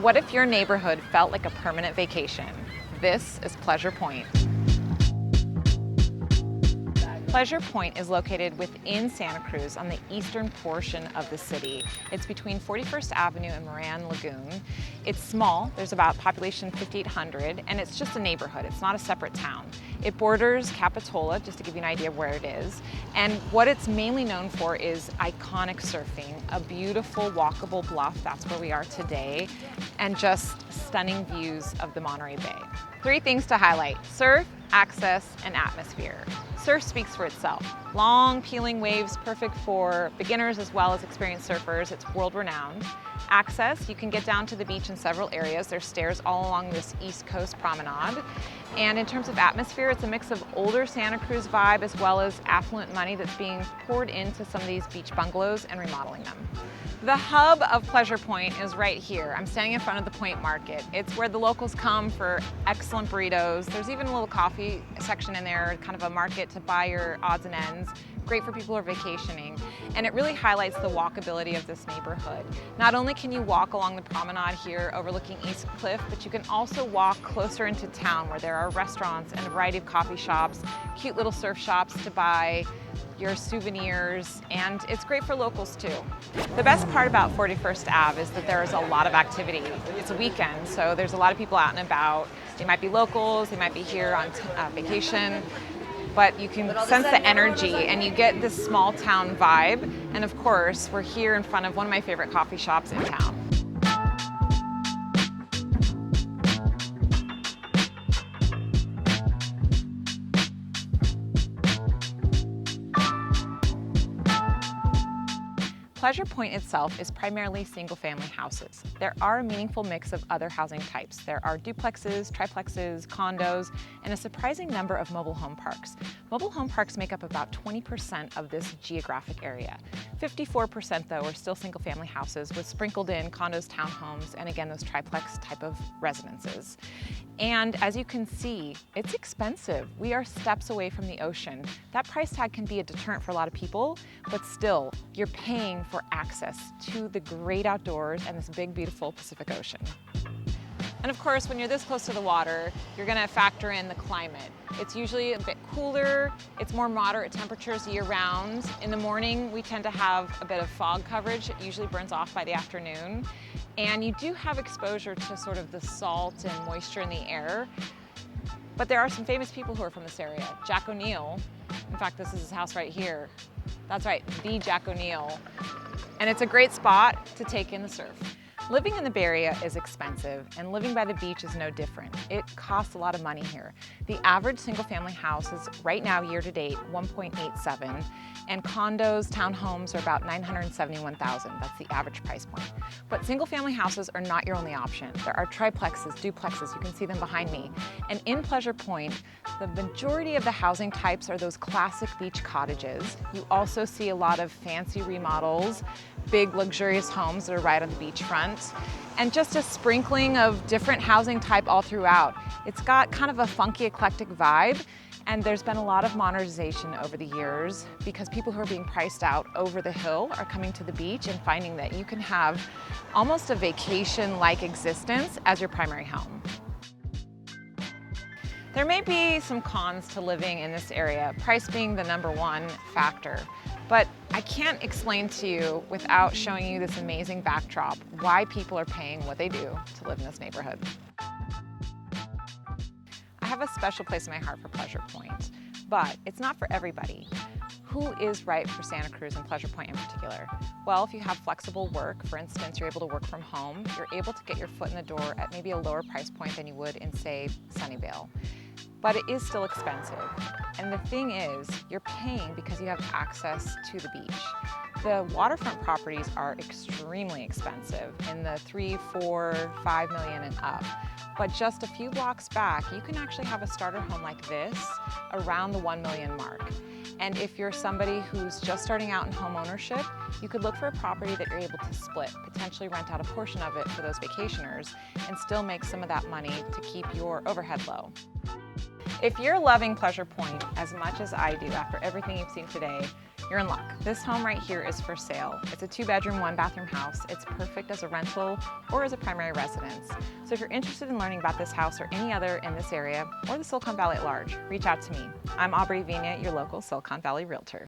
What if your neighborhood felt like a permanent vacation? This is Pleasure Point. Pleasure Point is located within Santa Cruz on the eastern portion of the city. It's between 41st Avenue and Moran Lagoon. It's small, there's about population 5,800, and it's just a neighborhood. It's not a separate town. It borders Capitola, just to give you an idea of where it is. And what it's mainly known for is iconic surfing, a beautiful walkable bluff, that's where we are today, and just stunning views of the Monterey Bay. 3 things to highlight: surf, access, and atmosphere. Surf speaks for itself. Long, peeling waves, perfect for beginners as well as experienced surfers. It's world-renowned. Access, you can get down to the beach in several areas. There's stairs all along this East Coast promenade. And in terms of atmosphere, it's a mix of older Santa Cruz vibe as well as affluent money that's being poured into some of these beach bungalows and remodeling them. The hub of Pleasure Point is right here. I'm standing in front of the Point Market. It's where the locals come for excellent burritos. There's even a little coffee section in there, kind of a market to buy your odds and ends. Great for people who are vacationing. And it really highlights the walkability of this neighborhood. Not only can you walk along the promenade here overlooking East Cliff, but you can also walk closer into town where there are restaurants and a variety of coffee shops, cute little surf shops to buy your souvenirs, and it's great for locals too. The best part about 41st Ave is that there is a lot of activity. It's a weekend, so there's a lot of people out and about. They might be locals, they might be here on vacation, but you can sense the energy and you get this small town vibe. And of course, we're here in front of one of my favorite coffee shops in town. Pleasure Point itself is primarily single-family houses. There are a meaningful mix of other housing types. There are duplexes, triplexes, condos, and a surprising number of mobile home parks. Mobile home parks make up about 20% of this geographic area. 54% though are still single-family houses with sprinkled in condos, townhomes, and again those triplex type of residences. And as you can see, it's expensive. We are steps away from the ocean. That price tag can be a deterrent for a lot of people, but still, you're paying for access to the great outdoors and this big, beautiful Pacific Ocean. And of course, when you're this close to the water, you're gonna factor in the climate. It's usually a bit cooler, it's more moderate temperatures year-round. In the morning, we tend to have a bit of fog coverage. It usually burns off by the afternoon. And you do have exposure to sort of the salt and moisture in the air. But there are some famous people who are from this area. Jack O'Neill, in fact, this is his house right here. That's right, the Jack O'Neill. And it's a great spot to take in the surf. Living in the Bay Area is expensive, and living by the beach is no different. It costs a lot of money here. The average single-family house is right now, year-to-date, $1.87, and condos, townhomes are about $971,000. That's the average price point. But single-family houses are not your only option. There are triplexes, duplexes, you can see them behind me. And in Pleasure Point, the majority of the housing types are those classic beach cottages. You also see a lot of fancy remodels, big luxurious homes that are right on the beachfront, and just a sprinkling of different housing type all throughout. It's got kind of a funky, eclectic vibe, and there's been a lot of modernization over the years because people who are being priced out over the hill are coming to the beach and finding that you can have almost a vacation-like existence as your primary home. There may be some cons to living in this area, price being the #1 factor. But I can't explain to you without showing you this amazing backdrop why people are paying what they do to live in this neighborhood. I have a special place in my heart for Pleasure Point, but it's not for everybody. Who is right for Santa Cruz and Pleasure Point in particular? Well, if you have flexible work, for instance, you're able to work from home, you're able to get your foot in the door at maybe a lower price point than you would in, say, Sunnyvale. But it is still expensive. And the thing is, you're paying because you have access to the beach. The waterfront properties are extremely expensive, in the 3, 4, 5 million and up. But just a few blocks back, you can actually have a starter home like this around the 1 million mark. And if you're somebody who's just starting out in home ownership, you could look for a property that you're able to split, potentially rent out a portion of it for those vacationers, and still make some of that money to keep your overhead low. If you're loving Pleasure Point as much as I do after everything you've seen today, You're in luck. This home right here is for sale. It's a 2-bedroom, 1-bathroom house. It's perfect as a rental or as a primary residence. So if you're interested in learning about this house or any other in this area or the Silicon Valley at large, reach out to me. I'm Aubrey Vina, your local Silicon Valley Realtor.